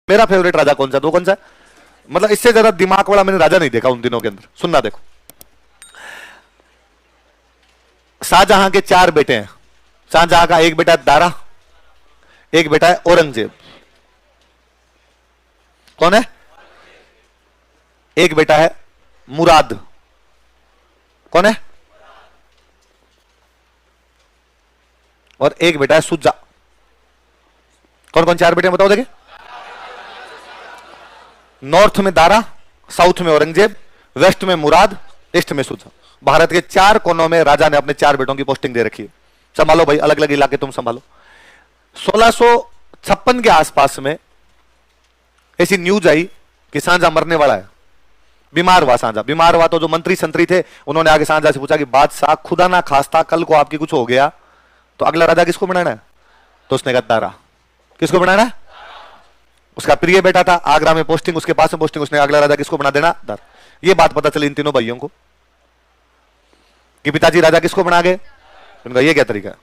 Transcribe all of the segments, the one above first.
मेरा फेवरेट राजा कौन सा, दो कौन सा, मतलब इससे ज्यादा दिमाग वाला मैंने राजा नहीं देखा उन दिनों के अंदर। सुनना देखो, शाहजहां के 4 बेटे हैं। शाहजहां का एक बेटा है दारा, एक बेटा है औरंगजेब। कौन है? एक बेटा है मुराद। कौन है? और एक बेटा है सुजा। कौन कौन 4 बेटे बताओ देखे। नॉर्थ में दारा, साउथ में औरंगजेब, वेस्ट में मुराद, ईस्ट में सुजा। भारत के 4 कोनों में राजा ने अपने 4 बेटों की पोस्टिंग दे रखी है। संभालो भाई, अलग अलग इलाके तुम संभालो। 1656 के आसपास में ऐसी न्यूज आई कि शाहजहां मरने वाला है। बीमार हुआ शाहजहां, बीमार हुआ तो जो मंत्री संतरी थे उन्होंने आगे शाहजहां से पूछा कि बादशाह खुदा ना खास्ता कल को आपकी कुछ हो गया तो अगला राजा किसको बनाना है? तो उसने कहा दारा। किसको बनाना है? उसका प्रिय बेटा था, आगरा में पोस्टिंग, उसके पास में पोस्टिंग, उसने अगला राजा किसको बना देना? दारा। ये बात पता चली इन तीनों भाइयों को कि पिताजी राजा किसको बना गए। उनका ये क्या तरीका है?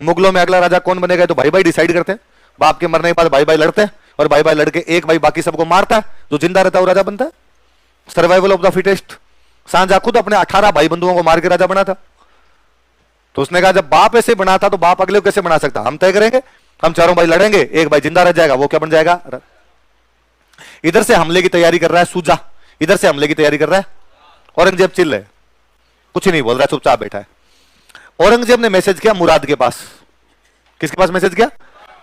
मुगलों में अगला राजा कौन बनेगा तो भाई भाई डिसाइड करते हैं। बाप के मरने के बाद भाई भाई लड़ते हैं और भाई भाई लड़के एक भाई बाकी सबको मारता है, जो जिंदा रहता है वो राजा बनता है। Survival of the fittest. Shahjahan खुद अपने 18 भाई बंधुओं को मार के राजा बना था। तो उसने कहा जब बाप ऐसे बना था तो बाप अगले को कैसे बना सकता? हम तय करेंगे, हम चारों भाई लड़ेंगे, एक भाई जिंदा रह जाएगा, वो क्या बन जाएगा? इधर से हमले की तैयारी कर रहा है सुजा, इधर से हमले की तैयारी कर रहा है औरंगजेब। चिल्ल है, कुछ नहीं बोल रहा, चुपचाप बैठा है। औरंगजेब ने मैसेज किया मुराद के पास। किसके पास मैसेज किया?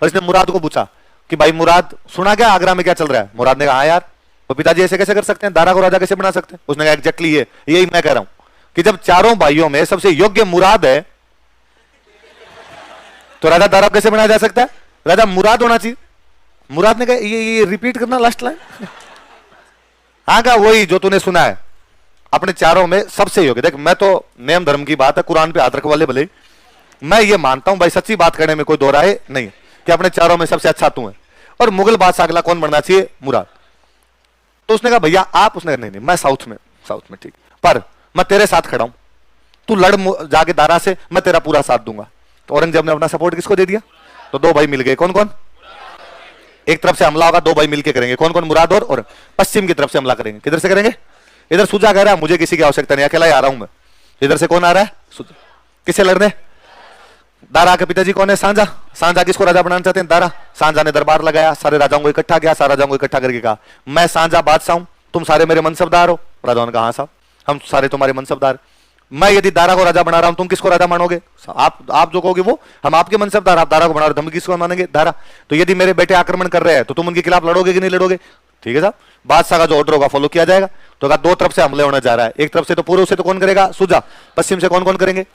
और इसने मुराद को पूछा कि भाई मुराद, सुना क्या आगरा में क्या चल रहा है? मुराद ने कहा हाँ यार, तो पिताजी ऐसे कैसे कर सकते हैं, दारा को राजा कैसे बना सकते हैं? उसने कहा एग्जैक्टली यही मैं कह रहा हूं कि जब चारों भाइयों में सबसे योग्य मुराद है तो राजा दारा कैसे बनाया जा सकता है? राजा मुराद होना चाहिए। मुराद ने कहा ये रिपीट करना लास्ट लाइन। हाँ कहा वही जो तूने सुना है, अपने चारों में सबसे योग्य। देख मैं तो नियम धर्म की बात है, कुरान पे हाथ रख वाले भले, मैं ये मानता हूं भाई, सच्ची बात करने में कोई दो राय नहीं कि अपने चारों में सबसे अच्छा तू है। और मुगल बादशाह अगला कौन बनना चाहिए? मुराद। तो उसने कहा भैया आप, उसने कहा नहीं मैं साउथ में ठीक, पर मैं तेरे साथ खड़ा हूं, तू लड़ जाके दारा से, मैं तेरा पूरा साथ दूंगा। तो औरंगजेब ने अपना सपोर्ट किसको दे दिया? तो 2 भाई मिल गए। कौन कौन? एक तरफ से हमला होगा, 2 भाई मिलकर करेंगे। कौन कौन? मुराद और पश्चिम की तरफ से हमला करेंगे। किधर से करेंगे? इधर सुजा कह रहा है मुझे किसी की आवश्यकता नहीं, अकेला ही आ रहा हूं मैं। इधर से कौन आ रहा है? सुजा। किससे लड़ने? दारा के पिताजी कौन है? शाहजहां। शाहजहां किसको राजा बनाना चाहते हैं? दारा। शाहजहां ने दरबार लगाया, सारे राजाओं को इकट्ठा किया, सारे राजाओं को इकट्ठा करके कहा मैं शाहजहां बादशाह हूं, तुम सारे मेरे मनसबदार हो। राजाओं ने कहा हाँ साहब, हम सारे तुम्हारे मनसबदार। मैं यदि दारा को राजा बना रहा हूं, तुम किसको राजा मानोगे? आप जो कहोगे वो, हम आपके मनसबदार, आप दारा को बना रहे हो, हम किसको मानेंगे? दारा। तो यदि मेरे बेटे आक्रमण कर रहे हैं तो तुम उनके खिलाफ लड़ोगे कि नहीं लड़ोगे? ठीक है साहब, बादशाह का जो ऑर्डर होगा फॉलो किया जाएगा। तो कहा 2 तरफ से हमले होने जा रहा है, एक तरफ से तो पूर्व से तो कौन करेगा? सुजा। पश्चिम से कौन कौन करेंगे?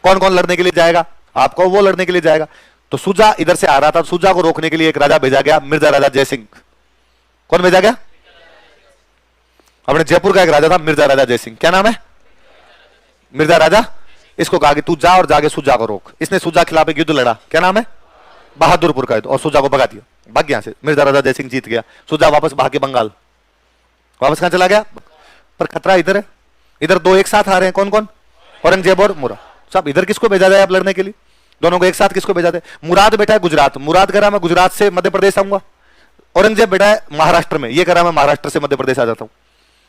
कौन कौन लड़ने के लिए जाएगा? आपको वो लड़ने के लिए जाएगा। तो सुजा इधर से आ रहा था, सुजा को रोकने के लिए एक राजा भेजा गया, मिर्जा राजा जयसिंह। कौन भेजा गया? अपने जयपुर का एक राजा था मिर्जा राजा जयसिंह। क्या नाम है? मिर्जा राजा। इसको कहा कि तू जा और जाके सुजा को रोक। इसने सुजा खिलाफ एक युद्ध लड़ा। क्या नाम है? बहादुरपुर का युद्ध। और सुजा को भगा दिया, भाग गया से। मिर्जा राजा जयसिंह जीत गया। सुजा वापस भाग के बंगाल। वापस कहां चला गया? पर खतरा इधर है, इधर 2 एक साथ आ रहे हैं। कौन कौन? औरंगजेब और मुराद। साहब इधर किसको भेजा जाए आप लड़ने के लिए? दोनों को एक साथ किसको भेजा जाए? मुराद बैठा है गुजरात, मुराद कह रहा मैं गुजरात से मध्य प्रदेश आऊंगा। औरंगजेब बैठा है महाराष्ट्र में, ये कह रहा मैं महाराष्ट्र से मध्य प्रदेश आ जाता हूं।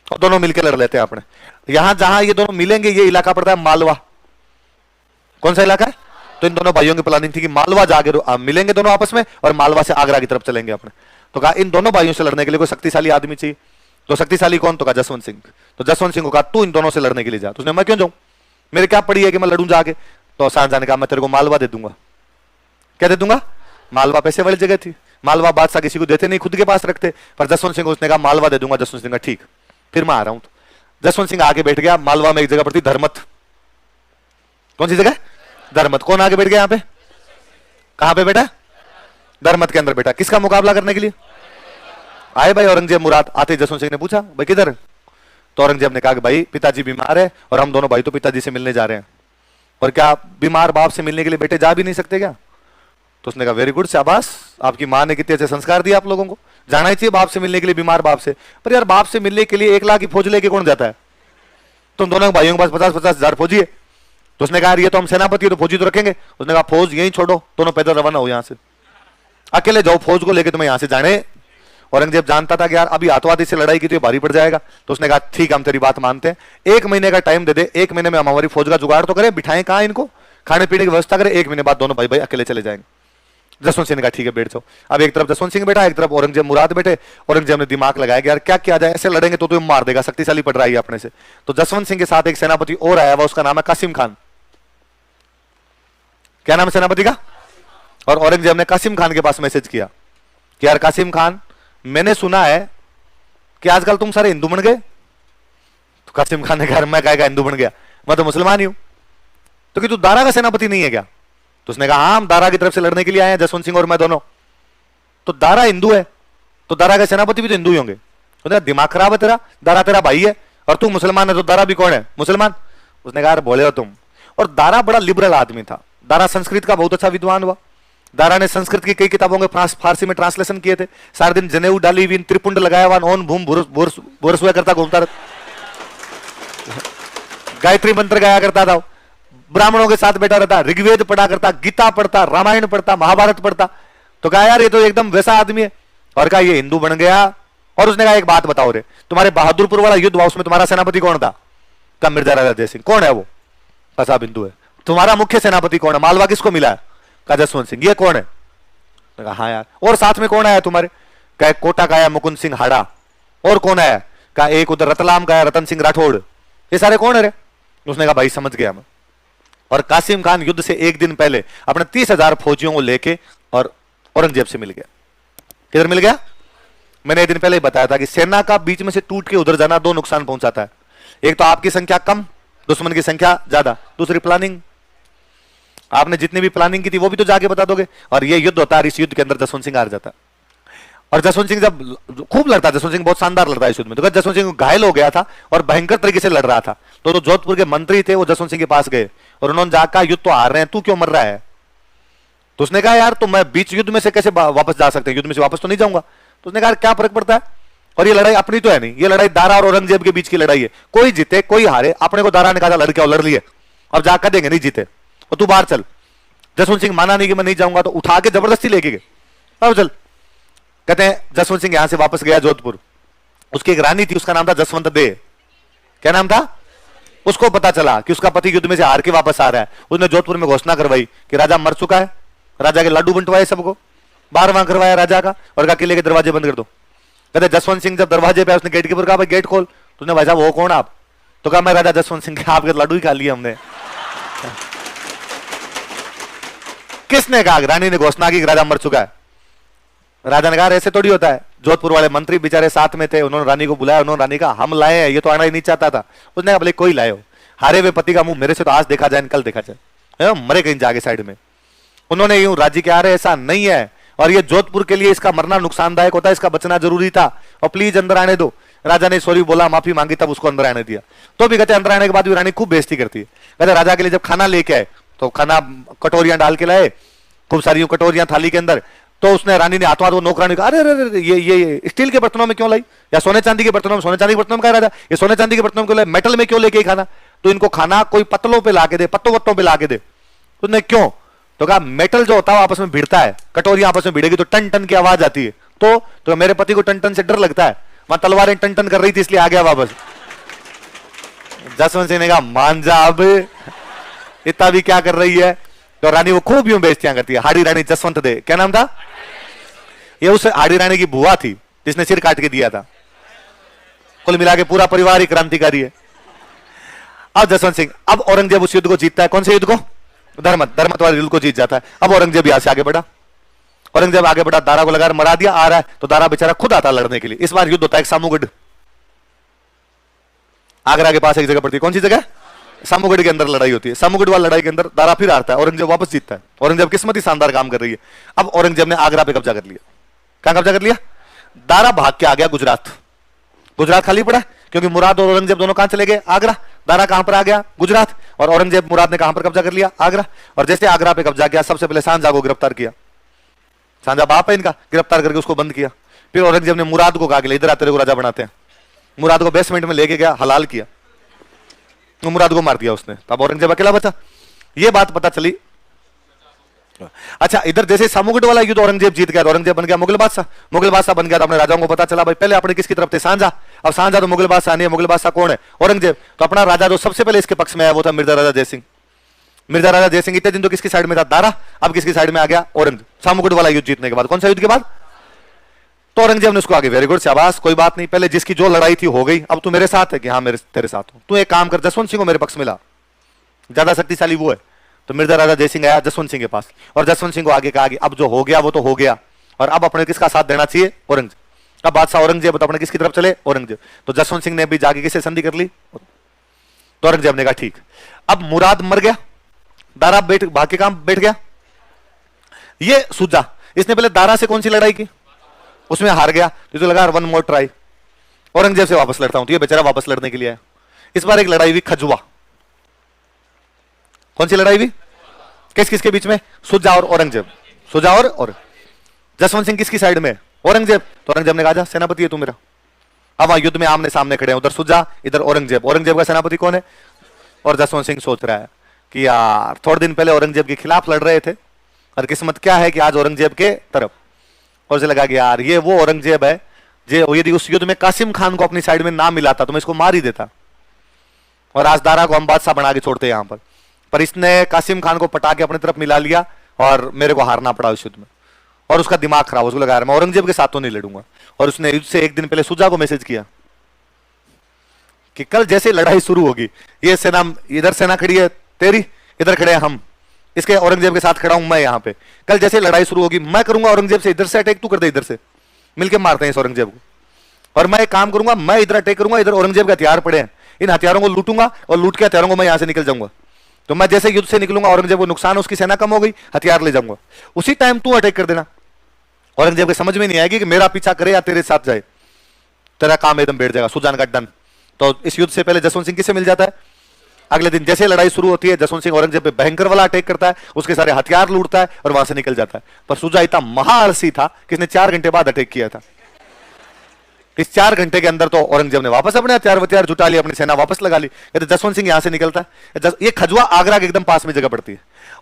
और दोनों मिलकर लड़ लेते हैं अपने। यहां जहां ये दोनों मिलेंगे ये इलाका पड़ता है मालवा। कौन सा इलाका है? तो इन दोनों भाइयों की प्लानिंग थी कि मालवा जाके मिलेंगे दोनों आपस में और मालवा से आगरा की तरफ चलेंगे अपने। तो कहा इन दोनों भाइयों से लड़ने के लिए कोई शक्तिशाली आदमी चाहिए। तो शक्तिशाली कौन? तो कहा जसवंत सिंह। तो जसवंत सिंह को कहा तू इन दोनों से लड़ने के लिए जा। तो उसने मैं क्यों जाऊं, मेरे क्या पड़ी है कि मैं लड़ूं जाके? तो शाहजहां ने कहा मैं तेरे को मालवा दे दूंगा। क्या दे दूंगा? मालवा पैसे वाली जगह थी, मालवा बादशाह किसी को देते नहीं, खुद के पास रखते। पर जसवंत सिंह को उसने कहा मालवा दे दूंगा। जसवंत सिंह का ठीक, फिर मैं आ रहा हूं। तो जसवंत सिंह आगे बैठ गया। मालवा में एक जगह पड़ती धर्मत। कौन सी जगह? धर्मत। कौन आगे बैठ गया? यहां पे कहां पे बैठा? धर्मत के अंदर बैठा। किसका मुकाबला करने के लिए आए भाई? औरंगजेब मुराद। आते जसवंत सिंह ने पूछा भाई किधर? तो औरंगजेब ने कहा कि भाई पिताजी बीमार है और हम दोनों भाई तो पिताजी से मिलने जा रहे हैं। और क्या बीमार बाप से मिलने के लिए बेटे जा भी नहीं सकते क्या? तो उसने कहा वेरी गुड, शाबाश, आपकी मां ने कितने अच्छे संस्कार दिए आप लोगों को, जाना ही चाहिए बाप से मिलने के लिए, बीमार बाप से। पर यार बाप से मिलने के लिए 1 लाख की फौज लेके कौन जाता है? तुम दोनों भाइयों के पास 50-50 हजार फौजी है। तो उसने कहा ये तो हम सेनापति है तो फौजी तो रखेंगे। उसने कहा फौज यहीं छोड़ो, दोनों पैदल रवाना हो यहां से, अकेले जाओ, फौज को लेके तुम्हें यहां से जाने। औरंगजेब जानता था कि यार अभी आतंकवादी से लड़ाई की तो ये भारी पड़ जाएगा, तो उसने कहा ठीक हम तेरी बात मानते हैं, 1 महीने का टाइम दे दे, 1 महीने में हम हमारी फौज का जुगाड़ तो करें, बिठाएं कहां इनको, खाने पीने की व्यवस्था करें, 1 महीने बाद दोनों भाई भाई अकेले चले जाएंगे। जसवंत सिंह ने कहा ठीक है बैठ जाओ। अब एक तरफ जसवंत सिंह बैठा, एक तरफ औरंगजेब मुराद बैठे। औरंगजेब ने दिमाग लगाया कि यार क्या किया जाए, ऐसे लड़ेंगे तो तुम्हें मार देगा, शक्तिशाली पड़ रहा है अपने से। तो जसवंत सिंह के साथ एक सेनापति और आया हुआ, उसका नाम है कासिम खान। क्या नाम है सेनापति का? और औरंगजेब ने कासिम खान के पास मैसेज किया कि यार कासिम खान, मैंने सुना है कि आजकल तुम सारे हिंदू बन गए। तो कासिम खान ने कहा मैं क्या हिंदू बन गया, मैं तो मुसलमान ही हूं। तो कि तू दारा का सेनापति नहीं है क्या? तो उसने कहा हाँ हम दारा की तरफ से लड़ने के लिए आए हैं, जसवंत सिंह और मैं दोनों। तो दारा हिंदू है तो दारा के सेनापति भी तो हिंदू ही होंगे। तो दिमाग खराब है तेरा, दारा तेरा भाई है और तू मुसलमान है, तो दारा भी कौन है? मुसलमान। उसने कहा यार बोले हो तुम। और दारा बड़ा लिबरल आदमी था। दारा संस्कृत का बहुत अच्छा विद्वान हुआ। दारा ने संस्कृत की कई किताबों के फारसी में ट्रांसलेशन किए थे। सारे दिन जनेऊ डाली हुई, त्रिपुंड लगाया हुआ, ओन भूम बोरस हुआ करता, घूमता गायत्री मंत्र गाया करता था, ब्राह्मणों के साथ बैठा रहता, ऋग्वेद पढ़ा करता, गीता पढ़ता, रामायण पढ़ता, महाभारत पढ़ता। तो कहा यार ये तो एकदम वैसा आदमी है। और कहा ये हिंदू बन गया। और उसने कहा एक बात बताओ रे, तुम्हारे बहादुरपुर वाला युद्ध हुआ उसमें तुम्हारा सेनापति कौन था? कहा मिर्जा राजा जय सिंह। कौन है वो? कहा हिंदू है। तुम्हारा मुख्य सेनापति कौन है? मालवा किसको मिला है? कहा जसवंत सिंह। ये कौन है? कहा हाँ यार। और साथ में कौन आया तुम्हारे? कहा कोटा का आया मुकुंद सिंह हाड़ा। और कौन आया? कहा एक उधर रतलाम का आया रतन सिंह राठौड़। ये सारे कौन है रे? उसने कहा भाई समझ गया मैं। और कासिम खान युद्ध से 1 दिन पहले अपने 30,000 फौजियों को लेके और औरंगजेब से मिल गया। किधर मिल गया? मैंने 1 दिन पहले ही बताया था कि सेना का बीच में से टूट के उधर जाना 2 नुकसान पहुंचाता है। एक तो आपकी संख्या कम, दुश्मन की संख्या ज्यादा। दूसरी प्लानिंग, आपने जितनी भी प्लानिंग की थी वो भी तो जाके बता दोगे। और ये युद्ध होता है, इस युद्ध के अंदर जसवंत सिंह हार जाता। और जसवंत सिंह जब खूब लड़ता, जसवंत सिंह बहुत शानदार लड़ता है इस युद्ध में। तो जसवंत सिंह घायल हो गया था और भयंकर तरीके से लड़ रहा था। तो जोधपुर के मंत्री थे वो जसवंत सिंह के पास गए और उन्होंने जाकर युद्ध तो हार रहे हैं, तू क्यों मर रहा है? तो उसने कहा यार तो मैं बीच युद्ध में से कैसे वापस जा सकते हैं, युद्ध में से वापस तो नहीं जाऊंगा। तो उसने कहा क्या फर्क पड़ता है, और ये लड़ाई अपनी तो है नहीं, ये लड़ाई दारा और औरंगजेब के बीच की लड़ाई है। कोई जीते कोई हारे, अपने को दारा ने कहा लड़ के लड़ लिए, अब जाकर देंगे नहीं जीते और तू बाहर चल। जसवंत सिंह माना नहीं कि मैं नहीं जाऊंगा, तो उठा के जबरदस्ती लेके गए, अब चल। कहते हैं जसवंत सिंह यहां से वापस गया जोधपुर। उसकी एक रानी थी, उसका नाम था जसवंत दे। क्या नाम था? उसको पता चला कि उसका पति युद्ध में से हार के वापस आ रहा है। उसने जोधपुर में घोषणा करवाई कि राजा मर चुका है। राजा के लाडू बंटवाए सबको, 12वां करवाया राजा का, और कहा किले के दरवाजे बंद कर दो। कहते जसवंत सिंह जब दरवाजे पे, उसने गेट कीपर कहा भाई गेट खोल। तो उसने भाई साहब वो कौन आप? तो कहा मैं राजा जसवंत सिंह, आपके लाडू ही खा लिए हमने। किसने कहा? रानी ने घोषणा की राजा मर चुका है। राजा ने कहा ऐसे थोड़ी होता है। जोधपुर वाले मंत्री बेचारे साथ में थे, उन्होंने रानी को बुलाया। उन्होंने रानी कहा हम लाए हैं, ये तो आना ही नहीं चाहता था। उसने कहा भले कोई लाए हो, हारे हुए पति का मुंह मेरे से तो आज देखा जाए कल देखा जाए, मरे कहीं जाके साइड में। उन्होंने यूं राज्य के आ रहे, ऐसा नहीं है, और ये जोधपुर के लिए इसका मरना नुकसानदायक होता है, इसका बचना जरूरी था, और प्लीज अंदर आने दो। राजा ने सॉरी बोला, माफी मांगी, तब उसको अंदर आने दिया। तो भी कहते अंदर आने के बाद भी रानी खूब बेइज्जती करती है। कहते राजा के लिए जब खाना लेके आए तो खाना कटोरियां डाल के लाए, खूब सारी कटोरियां थाली के अंदर। तो उसने रानी ने हाथों हाथ वो नौकरानी कहा अरे अरे ये स्टील के बर्तनों में क्यों लाई, या सोने चांदी के बर्तनों में? सोने चांदी के बर्तनों में कहा राजा, ये सोने चांदी के बर्तनों में क्यों लाई, मेटल में क्यों लेके खाना? तो इनको खाना कोई पत्तलों पे लाके दे, पत्तों वत्तों पे लाके दे। उसने क्यों? तो कहा मेटल जो होता है आपस में भिड़ता है, कटोरियां आपस में भिड़ेगी तो टन टन की आवाज आती है। तो मेरे पति को टन टन से डर लगता है, वहां तलवारें टन टन कर रही थी इसलिए आ गया वापस। जसवंत सिंह ने कहा मान जा, अब इतना भी क्या कर रही है? तो रानी वो खूब यूं बेइज्जतियां करती है। हाड़ी रानी जसवंत दे, क्या नाम था? ये उस हाड़ी रानी की बुआ थी जिसने सिर काट के दिया था। कुल मिला के पूरा परिवार ही क्रांतिकारी है। अब जसवंत सिंह, अब औरंगजेब उस युद्ध को जीतता है। कौन से युद्ध को? धर्मत वाले युद्ध को जीत जाता है। अब औरंगजेब यहां से आगे बढ़ा। औरंगजेब आगे बढ़ा, दारा को लगा मरा दिया, आ रहा है तो दारा बेचारा खुद आता लड़ने के लिए। इस बार युद्ध होता है सामूगढ़, आगरा के पास एक जगह पड़ती है। कौन सी जगह? सामूगढ़ के अंदर लड़ाई होती है। सामूगढ़ वाली लड़ाई के अंदर दारा फिर हारता है, औरंगजेब वापस जीतता है। औरंगजेब किस्मत ही शानदार काम कर रही है। अब औरंगजेब ने आगरा पे कब्जा कर लिया। क्या कब्जा कर लिया? दारा भाग के आ गया गुजरात। गुजरात खाली पड़ा क्योंकि मुराद और औरंगजेब दोनों कहां चले गए? आगरा। दारा कहां पर आ गया? गुजरात। और औरंगजेब मुराद ने कहां पर कब्जा कर लिया? आगरा। और जैसे आगरा पे कब्जा किया, सबसे पहले सांझा को गिरफ्तार किया। सांझा बाप है इनका, गिरफ्तार करके उसको बंद किया। फिर औरंगजेब ने मुराद को कहा कि इधर आ, तेरे को राजा बनाते हैं। मुराद को बेसमेंट में लेके गया, हलाल किया, मुराद को मार दिया उसने। तब औरंगजेब अकेला बचा। ये बात पता चली अच्छा, इधर जैसे सामुगढ़ वाला युद्ध औरंगजेब जीत गया तो औरंगजेब बन गया मुगल बादशाह। मुगल बादशाह बन गया तो अपने राजाओं को पता चला भाई पहले अपने किसकी तरफ थे, शाहजहां। अब शाहजहां तो मुगल बादशाह नहीं है, मुगल बादशाह कौन है, औरंगजेब। तो अपना राजा जो सबसे पहले इसके पक्ष में आया वो था मिर्जा राजा जयसिंह। मिर्जा राजा जयसिंह इतने दिन तो किसकी साइड में था, दारा, अब किसकी साइड में आ गया, औरंगजेब। सामुगढ़ वाला युद्ध जीतने के बाद, कौन सा युद्ध के बाद, तो औरंगजेब ने उसको आगे, वेरी गुड, शाबाश, कोई बात नहीं, पहले जिसकी जो लड़ाई थी हो गई, अब तू मेरे साथ है कि हाँ मेरे तेरे साथ हूं, तू एक काम कर, जसवंत सिंह को मेरे पक्ष में ला, ज्यादा शक्तिशाली वो है। तो मिर्जा राजा जयसिंह आया जसवंत सिंह के पास और जसवंत सिंह को आगे कहा कि अब जो हो गया वो तो हो गया और अब अपने किसका साथ देना चाहिए, औरंगजेब। अब बादशाह औरंगजेब तो अपने किसकी तरफ चले, औरंगजेब। तो जसवंत सिंह ने भी जाके किससे संधि कर ली, तो औरंगजेब ने कहा ठीक। अब मुराद मर गया, दारा बैठ बाकी काम बैठ गया, ये सूजा, इसने पहले दारा से कौन सी लड़ाई की, उसमें हार गया, तो लगा वन मोर ट्राई, औरंगजेब से वापस लड़ता हूं। तो ये बेचारा वापस लड़ने के लिए आया। इस बार एक लड़ाई हुई खजुआ, कौन सी लड़ाई हुई, किस किसके बीच में, सुजा और औरंगजेब, सुजा और जसवंत सिंह किसकी साइड में, औरंगजेब। तो औरंगजेब ने कहा जा सेनापति है तू मेरा। अब वहां युद्ध में आमने सामने खड़े हैं, उधर सुजा इधर औरंगजेब। औरंगजेब का सेनापति कौन है, और जसवंत सिंह सोच रहा है कि यार थोड़े दिन पहले औरंगजेब के खिलाफ लड़ रहे थे और किस्मत क्या है कि आज औरंगजेब के तरफ। और उसे लगा कि यार ये वो औरंगजेब है जो यदि उस युद्ध में कासिम खान को अपनी साइड में ना मिलाता तो मैं इसको मार ही देता, और आज दारा को हम बादशाह बना के छोड़ते यहां पर इसने कासिम खान को पटा के अपनी तरफ मिला लिया और मेरे को हारना पड़ा उस युद्ध में। और उसका दिमाग खराब, उसको लगा मैं औरंगजेब के साथ तो नहीं लड़ूंगा। और उसने युद्ध से एक दिन पहले सुजा को मैसेज किया कि कल जैसे लड़ाई शुरू होगी, ये सेना इधर सेना खड़ी है तेरी, इधर खड़े हैं हम, इसके औरंगजेब के साथ खड़ा हूं मैं यहां पे, कल जैसे लड़ाई शुरू होगी मैं करूंगा औरंगजेब से इधर से अटैक, तू कर दे इधर से, मिलकर मारते हैं इस औरंगजेब को। और मैं एक काम करूंगा, मैं इधर अटैक करूंगा, इधर औरंगजेब के हथियार पड़े हैं, इन हथियारों को लूटूंगा और लूट के हथियारों को मैं यहां से निकल जाऊंगा। तो मैं जैसे युद्ध से निकलूंगा औरंगजेब को नुकसान, उसकी सेना कम हो गई, हथियार ले जाऊंगा, उसी टाइम तू अटैक कर देना। औरंगजेब के समझ में नहीं आएगी कि मेरा पीछा करे या तेरे साथ जाए, तेरा काम एकदम बैठ जाएगा। सुजान का डन। तो इस युद्ध से पहले जसवंत सिंह किससे मिल जाता है, अगले दिन जैसे लड़ाई शुरू होती है जसवंत सिंह औरंगजेब पे भयंकर वाला अटैक करता है, उसके सारे हथियार लूटता है और वहां से निकल जाता है। पर सुजा इतना महाआलसी था कि इसने 4 घंटे बाद अटैक किया था। इस 4 घंटे के अंदर तो औरंगजेब ने वापस अपने हथियार जुटा लिए, अपनी सेना वापस लगा ली। कहते जसवंत सिंह यहां से निकलता है, ये खजुआ आगरा के एकदम पास में जगह पड़ती है।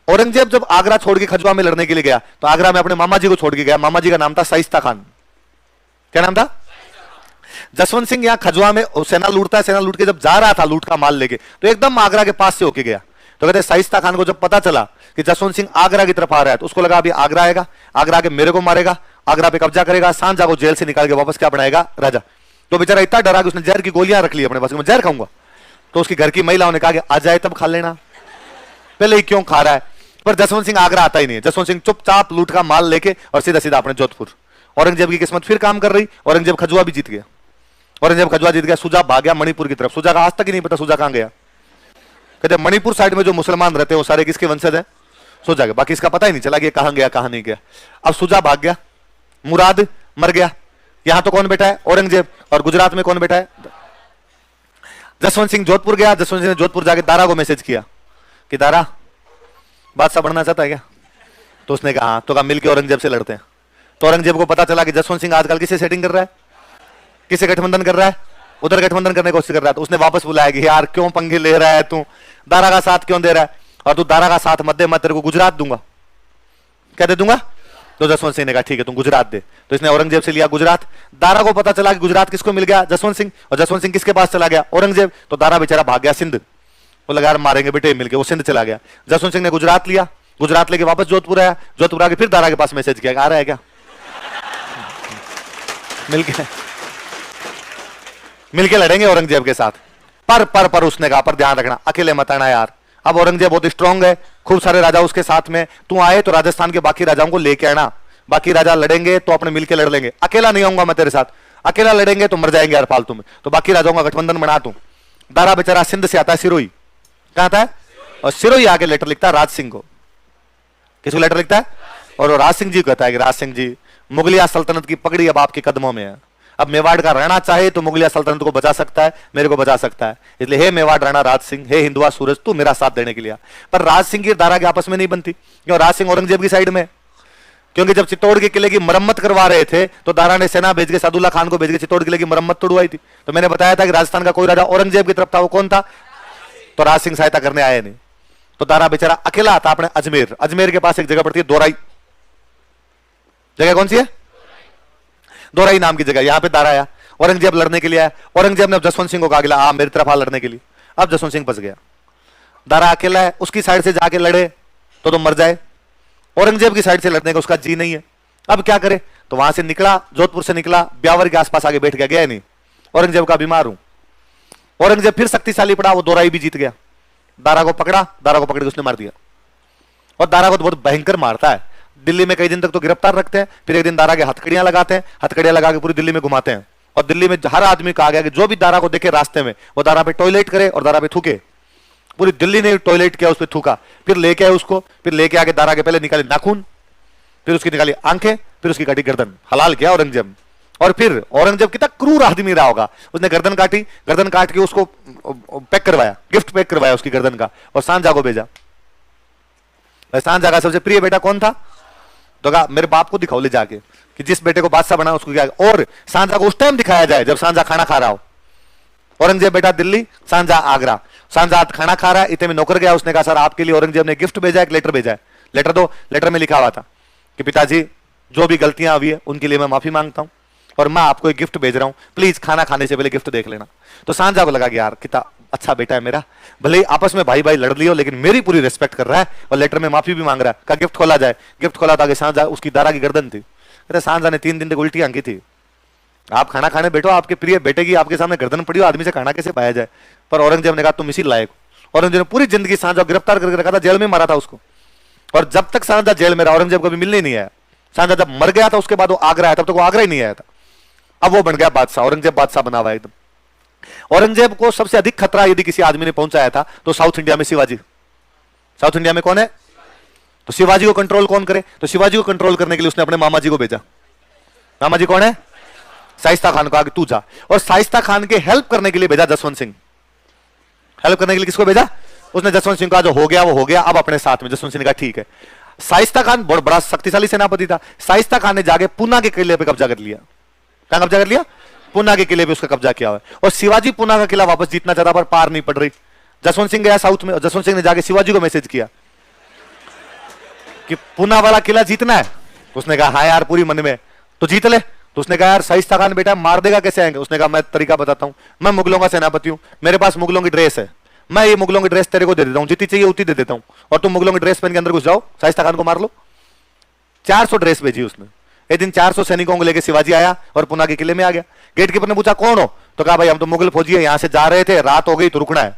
औरंगजेब जब आगरा छोड़ के खजुआ में लड़ने के लिए गया तो आगरा में अपने मामा जी को छोड़ के गया, मामा जी का नाम था शाइस्ता खान। क्या नाम था, जसवंत सिंह यहां खजुआ में सेना लूटता है, सेना लूट के जब जा रहा था लूट का माल लेके तो एकदम आगरा के पास से होके गया। तो कहते शाइस्ता खान को जब पता चला कि जसवंत सिंह आगरा की तरफ आ रहा है तो उसको लगा अभी आगरा आएगा, आगरा के मेरे को मारेगा, आगरा पे कब्जा करेगा, शाहजहां को जेल से निकाल के वापस क्या बनाएगा, राजा। तो बेचारा इतना डरा कि उसने जहर की गोलियां रख ली अपने पास, मैं जहर खाऊंगा। तो उसकी घर की महिलाओं ने कहा कि आ जाए तब खा लेना, पहले ही क्यों खा रहा है। पर जसवंत सिंह आगरा आता ही नहीं है। जसवंत सिंह चुपचाप लूट का माल लेके और सीधा सीधा अपने जोधपुर। औरंगजेब की किस्मत फिर काम कर रही, औरंगजेब खजुआ भी जीत गया। औरंगजेब खजुआ जीत गया, सुजा भाग गया मणिपुर की तरफ। सुजा का आज तक ही नहीं पता सुजा कहां गया। कहते मणिपुर साइड में जो मुसलमान रहते हैं वो सारे किसके वंशज है, सुजा के। बाकी इसका पता ही नहीं चला कि कहां गया कहां नहीं गया। अब सुजा भाग गया, मुराद मर गया। यहां तो कौन बैठा है, औरंगजेब। और गुजरात में कौन बैठा है, जसवंत सिंह जोधपुर गया। जसवंत सिंह ने जोधपुर जाके दारा को मैसेज किया कि दारा बादशाह बनना चाहता है क्या। तो उसने कहा हाँ। तो कहा मिलकर औरंगजेब से लड़ते हैं। तो औरंगजेब को पता चला कि जसवंत सिंह आजकल किसे सेटिंग कर रहा है, किसे गठबंधन कर रहा है, उधर गठबंधन करने की कोशिश कर रहा है। तो उसने वापस बुलाया कि यार क्यों पंगे ले रहा है तू, दारा का साथ क्यों दे रहा है, और तू दारा का साथ मत दे, मैं तेरे को गुजरात दूंगा। क्या दे दूंगा। तो जसवंत सिंह ने कहा ठीक है तुम गुजरात दे। तो इसने औरंगजेब से लिया गुजरात। दारा को पता चला कि गुजरात किसको मिल गया, जसवंत सिंह। और जसवंत सिंह किसके पास चला गया, औरंगजेब। तो दारा बेचारा भाग गया सिंध। वो लगा मारेंगे बेटे मिलके, वो सिंध चला गया। जसवंत सिंह ने गुजरात लिया, गुजरात लेके वापस जोधपुर आया। जोधपुर आके फिर दारा के पास मैसेज किया आ रहा है क्या, मिलके लड़ेंगे औरंगजेब के साथ। पर उसने कहा पर ध्यान रखना अकेले मत आना यार। अब औरंगजेब बहुत स्ट्रांग है, खूब सारे राजा उसके साथ में, तू आए तो राजस्थान के बाकी राजाओं को लेके आना। बाकी राजा लड़ेंगे तो अपने मिलके लड़ लेंगे, अकेला नहीं आऊंगा मैं तेरे साथ, अकेला लड़ेंगे तो मर जाएंगे यार फालतू में। तो बाकी राजाओं का गठबंधन बना तू। दारा बेचारा सिंध से आता है, सिरोही कहां आता है, और सिरोही आके लेटर लिखता है राज सिंह को। किसको लेटर लिखता है, और राज सिंह जी कहता है कि राज सिंह जी मुगलिया सल्तनत की पगड़ी अब आपके कदमों में है। अब मेवाड़ का राणा चाहे तो मुगलिया सल्तनत को बचा सकता है, मेरे को बचा सकता है। इसलिए हे मेवाड़ राणा राज सिंह, हे हिंदुआ सूरज, तू मेरा साथ देने के लिए। पर राज सिंह की दारा के आपस में नहीं बनती, क्यों, राज सिंह औरंगजेब की साइड में। क्योंकि जब चित्तौड़ के किले की मरम्मत करवा रहे थे तो दारा ने सेना भेज के सादुल्ला खान को भेज के चित्तौड़ किले की मरम्मत तोड़वाई थी। तो मैंने बताया था कि राजस्थान का कोई राजा औरंगजेब की तरफ था, वो कौन था, तो राज सिंह सहायता करने आए नहीं। तो दारा बेचारा अकेला आता अपने अजमेर। अजमेर के पास एक जगह पड़ती है दोराई, जगह कौन सी है? दोराई नाम की जगह। यहां पे दारा आया, औरंगजेब लड़ने के लिए आया। औरंगजेब ने जसवंत सिंह को कहा आ मेरी तरफ आ लड़ने के लिए। अब जसवंत सिंह फंस गया, दारा अकेला है, उसकी साइड से जाके लड़े तो मर जाए, औरंगजेब की साइड से लड़ने का उसका जी नहीं है। अब क्या करे? तो वहां से निकला, जोधपुर से निकला, ब्यावर के आसपास आगे बैठ गया नहीं, औरंगजेब का बीमार हूं। औरंगजेब फिर शक्तिशाली पड़ा, वो दोराई भी जीत गया। दारा को पकड़ा, दारा को पकड़ के उसने मार दिया। और दारा को तो बहुत भयंकर मारता है। दिल्ली में कई दिन तक तो गिरफ्तार रखते हैं, फिर एक दिन दारा के हथकड़ियां लगाते हैं, हथकड़ियां लगा के पूरी दिल्ली में घुमाते हैं। और दिल्ली में हर आदमी कहा गया कि जो भी दारा को देखे रास्ते में वो दारा पे टॉयलेट करे और दारा पे थूके। पूरी दिल्ली ने टॉयलेट किया, उस पर थूका। फिर लेके आए उसको, फिर लेके आके दारा के पहले निकाले नाखून, फिर उसकी निकाली आंखें, फिर उसकी काटी गर्दन। हलाल किया औरंगजेब। और फिर औरंगजेब कितना क्रूर आदमी रहा होगा, उसने गर्दन काटी, गर्दन काट के उसको पैक करवाया, गिफ्ट पैक करवाया उसकी गर्दन का, और सांझा को भेजा। सांझा का सबसे प्रिय बेटा कौन था? तो कहा मेरे बाप को दिखाओ ले जाके कि जिस बेटे को बादशाह बना उसको क्या। और सांझा को उस टाइम दिखाया जाए जब सांझा खाना खा रहा हो। औरंगजेब बेटा दिल्ली, सांझा आगरा। सांझा खाना खा रहा है, इतने में नौकर गया, उसने कहा सर आपके लिए औरंगजेब ने गिफ्ट भेजा, एक लेटर भेजा है, लेटर दो। लेटर में लिखा हुआ था कि पिताजी जो भी गलतियां हुई है उनके लिए मैं माफी मांगता हूं, और मैं आपको एक गिफ्ट भेज रहा हूं, प्लीज खाना खाने से पहले गिफ्ट देख लेना। तो सांझा को लगा कि यार कितना अच्छा बेटा है मेरा, भले ही आपस में भाई भाई लड़ लियो लेकिन मेरी पूरी रिस्पेक्ट कर रहा है और लेटर में माफी भी मांग रहा है। का गिफ्ट खोला जाए, गिफ्ट खोला था कि सांझा, उसकी दारा की गर्दन थी। अरे सांझा ने 3 दिन तक उल्टी आंकी थी। आप खाना खाने बैठो, आपके प्रिय बेटे की आपके सामने गर्दन पड़ी हो, आदमी से खाना कैसे पाया जाए? पर औरंगजेब ने कहा तुम इसी लायक हो। औरंगजेब ने पूरी जिंदगी सांझा गिरफ्तार करके रखा था, जेल में मारा था उसको। और जब तक सांझा जेल में रहा औरंगजेब कभी मिलने नहीं आया। सांझा जब मर गया था उसके बाद वो आगरा आया, तब तक वो आगरा ही नहीं आया था। अब वो बन गया बादशाह, औरंगजेब बादशाह बना हुआ एकदम। औरंगजेब को सबसे अधिक खतरा यदि किसी आदमी ने पहुंचाया था तो साउथ इंडिया में शिवाजी। साउथ इंडिया में कौन है? तो शिवाजी को कंट्रोल कौन करे? तो शिवाजी को कंट्रोल करने के लिए उसने अपने मामा जी को भेजा। मामा जी कौन है? शाइस्ता खान को आगे तू जा। और शाइस्ता खान के हेल्प करने के लिए भेजा जसवंत सिंह। हेल्प करने के लिए किसको भेजा? उसने जसवंत सिंह का जो हो गया वो हो गया, अब अपने साथ में। जसवंत सिंह ने कहा ठीक है। शाइस्ता खान बहुत बड़ा शक्तिशाली सेनापति था। शाइस्ता खान ने जाके पूना के किले पे कब्जा कर लिया। क्या कब्जा कर लिया? पूना के किले पे उसका कब्जा किया हुआ है। और शिवाजी पूना का किला वापस जीतना चाहता पर पार नहीं पड़ रही। जसवंत सिंह गया साउथ में, और जसवंत सिंह ने जाके शिवाजी को मैसेज किया कि पूना वाला किला जीतना है। उसने कहा हाँ यार पूरी मन में, तो जीत ले। तो उसने कहा यार शाइस्ता खान बेटा मार देगा कैसे आएंगे? उसने कहा मैं तरीका बताता हूं, मैं मुगलों का सेनापति हूं, मेरे पास मुगलों की ड्रेस है, मैं ये मुगलों की ड्रेस तेरे को दे देता हूं, जितनी चाहिए उतनी दे देता हूं, और तुम मुगलों की ड्रेस पहन के अंदर घुस जाओ, शाइस्ता खान को मार लो। 400 ड्रेस भेजी उसने। एक दिन 400 सैनिकों को लेकर शिवाजी आया और पुना के किले में आ गया। गेट कीपर ने पूछा कौन हो? तो कहा भाई हम तो मुगल फौजी है, यहां से जा रहे थे, रात हो गई तो रुकना है।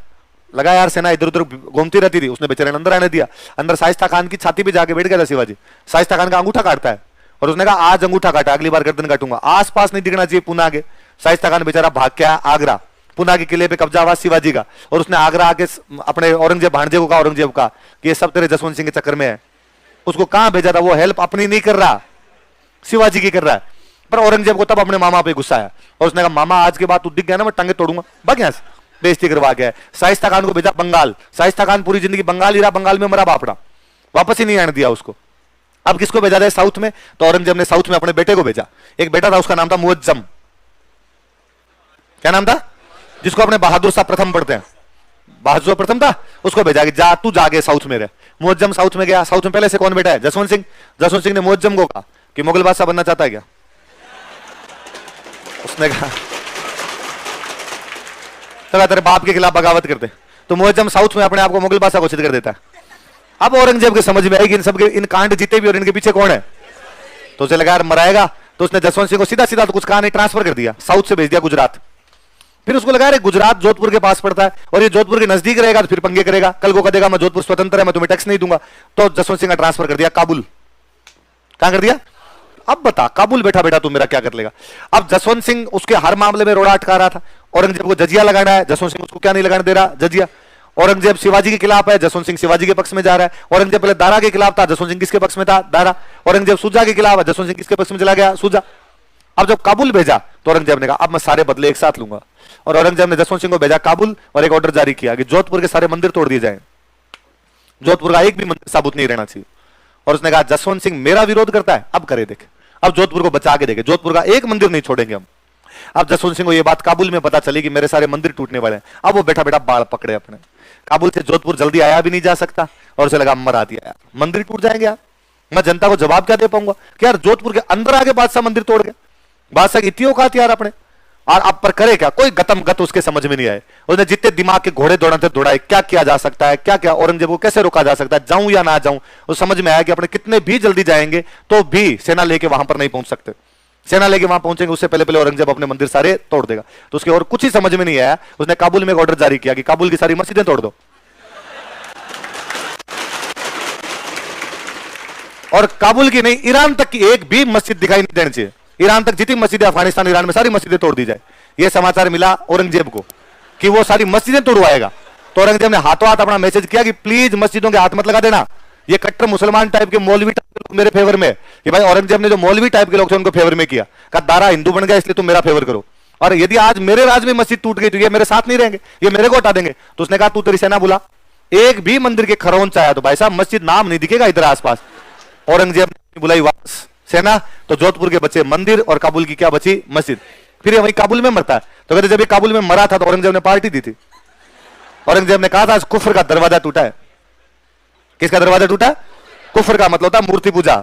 लगा यार सेना इधर उधर घूमती रहती थी। उसने बेचारे ने अंदर आने दिया। अंदर शाइस्ता खान की छाती पे जाके बैठ गया था शिवाजी। शाइस्ता खान का अंगूठा काटता है और उसने कहा आज अंगूठा काटा, अगली बार गर्दन काटूंगा। आसपास नहीं दिखना चाहिए पुना के। शाइस्ता खान बेचारा भाग के आया आगरा। पुना के किले पे कब्जा हुआ शिवाजी का। और उसने आगरा आके अपने औरंगजेब भांजे को कहा, औरंगजेब का कि ये सब तेरे जसवंत सिंह के चक्कर में है। उसको कहां भेजा था? वो हेल्प अपनी नहीं कर रहा, शिवाजी की कर रहा है। पर औरंगजेब को तब अपने मामा पे गुस्सा आया और उसने कहा मामा आज के बाद तू दिख गया ना मैं टांगे तोड़ूंगा, भाग यहां से। बेइज्जती करवा गया। शाइस्ता खान को भेजा बंगाल। शाइस्ता खान पूरी जिंदगी बंगाल ही रहा, बंगाल में मरा बापड़ा, वापस ही नहीं आने दिया उसको। अब किसको भेजा जाए साउथ में? तो औरंगजेब ने साउथ में अपने बेटे को भेजा। एक बेटा था उसका नाम था मुअज्जम। क्या नाम था? जिसको अपने बहादुर शाह प्रथम पढ़ते हैं, बहादुर प्रथम था, उसको भेजा कि जा तू जाके साउथ में रह। मुअज्जम साउथ में गया। साउथ में पहले से कौन बेटा है? जसवंत सिंह। जसवंत सिंह ने मुअज्जम को कहा कि मुगल बादशाह बनना चाहता है क्या? उसने कहा चला तेरे बाप के खिलाफ बगावत करते। तो मुअज्जम साउथ में अपने आप को मुगल बादशाह घोषित कर देता है। अब औरंगजेब के समझ में आएगी इन सबके इन कांड जीते भी और इनके पीछे कौन है। तो उसे लगा यार मराएगा, तो उसने जसवंत सिंह को सीधा सीधा तो कुछ कहा नहीं, ट्रांसफर कर दिया, साउथ से भेज दिया गुजरात। फिर उसको लगा गुजरात जोधपुर के पास पड़ता है और ये जोधपुर के नजदीक रहेगा तो फिर पंगे करेगा, कल को कहेगा मैं जोधपुर स्वतंत्र है, मैं तुम्हें टैक्स नहीं दूंगा। तो जसवंत सिंह का ट्रांसफर कर दिया काबुल। कहां कर दिया? अब बता काबुल बैठा बैठा तू मेरा क्या कर लेगा। अब जसवंत सिंह उसके हर मामले में रोड़ा अटका रहा था। औरंगजेब को जजिया लगाना है, जसवंत सिंह उसको क्या नहीं लगाने दे रहा, जजिया। औरंगजेब शिवाजी के खिलाफ है, जसवंत सिंह शिवाजी के पक्ष में जा रहा है। औरंगजेब पहले दारा के खिलाफ था, जसवंत सिंह किसके पक्ष में था? दारा। औरंगजेब सुजा के खिलाफ है, जसवंत सिंह किसके पक्ष में चला गया? सुजा। अब जब काबुल भेजा तो औरंगजेब ने कहा अब मैं सारे बदले एक साथ लूंगा। और औरंगजेब ने जसवंत सिंह को भेजा काबुल और एक ऑर्डर जारी किया कि जोधपुर के सारे मंदिर तोड़ दिए जाएं, जोधपुर का एक भी मंदिर साबुत नहीं रहना चाहिए। और उसने कहा जसवंत सिंह मेरा विरोध करता है, अब करे देखे, अब जोधपुर को बचा के देखे, जोधपुर का एक मंदिर नहीं छोड़ेंगे हम। अब जसवंत सिंह को यह बात काबुल में पता चली कि मेरे सारे मंदिर टूटने वाले हैं। अब वो बैठा बैठा बाल पकड़े अपने काबुल से जोधपुर जल्दी आया भी नहीं जा सकता, और उसे लगा मरा दिया यार, मंदिर टूट जाएंगे यार, मैं जनता को जवाब क्या दे पाऊंगा कि यार जोधपुर के अंदर आके बादशाह मंदिर तोड़ गया, बादशाह की इतनी औकात यार अपने, और अब पर करे क्या, कोई गतम गत उसके समझ में नहीं आए। उसने जितने दिमाग के घोड़े दौड़ाते दौड़ाए, क्या किया जा सकता है, क्या क्या औरंगजेब को कैसे रोका जा सकता है, जाऊं या ना जाऊं, उस समझ में आया कि अपने कितने भी जल्दी जाएंगे तो भी सेना लेके वहां पर नहीं पहुंच सकते, सेना लेके वहां पहुंचेंगे उससे पहले पहले औरंगजेब अपने मंदिर सारे तोड़ देगा। तो उसके और कुछ ही समझ में नहीं आया, उसने काबुल में एक ऑर्डर जारी किया कि काबुल की सारी मस्जिदें तोड़ दो, और काबुल की नहीं ईरान तक की एक भी मस्जिद दिखाई नहीं देनी चाहिए, ईरान तक जितनी मस्जिदें अफगानिस्तान ईरान में सारी मस्जिदें तोड़ दी जाए। यह समाचार मिला औरंगजेब को कि वो सारी मस्जिदें तोड़वाएगा, तो औरंगजेब ने हाथों हाथ अपना मैसेज किया कि प्लीज मस्जिदों के हाथ मत लगा देना, ये कट्टर मुसलमान टाइप के मौलवी टाइप के लोग मेरे फेवर में, ये भाई औरंगजेब ने जो मौलवी टाइप के लोग थे उनको फेवर में किया, कहा दारा हिंदू बन गया इसलिए तुम मेरा फेवर करो, और यदि आज मेरे राज में मस्जिद टूट गई तो ये मेरे साथ नहीं रहेंगे, ये मेरे को हटा देंगे। तो उसने कहा तू तेरी सेना बुला, एक भी मंदिर के खरौन चाहे तो भाई साहब मस्जिद नाम नहीं दिखेगा इधर आसपास। औरंगजेब ने बुलाई वापस सेना, तो जोधपुर के बचे मंदिर और काबुल की क्या बची मस्जिद। फिर ये वही काबुल में मरता है, तो कहते जब ये काबुल में मरा था तो औरंगजेब ने पार्टी दी थी, औरंगजेब ने कहा था आज कुफर का दरवाजा टूटा है। किसका दरवाजा टूटा? कुफर का मतलब होता है मूर्ति पूजा,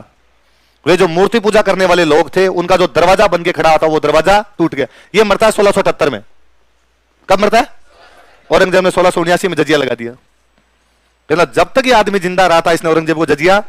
वे जो मूर्ति पूजा करने वाले लोग थे उनका जो दरवाजा बन के खड़ा था वो दरवाजा टूट गया। ये मरता है 1678 में। कब मरता है? औरंगजेब ने 1679 में जजिया लगा दिया। जब तक ये आदमी जिंदा रहा था इसने औरंगजेब को जजिया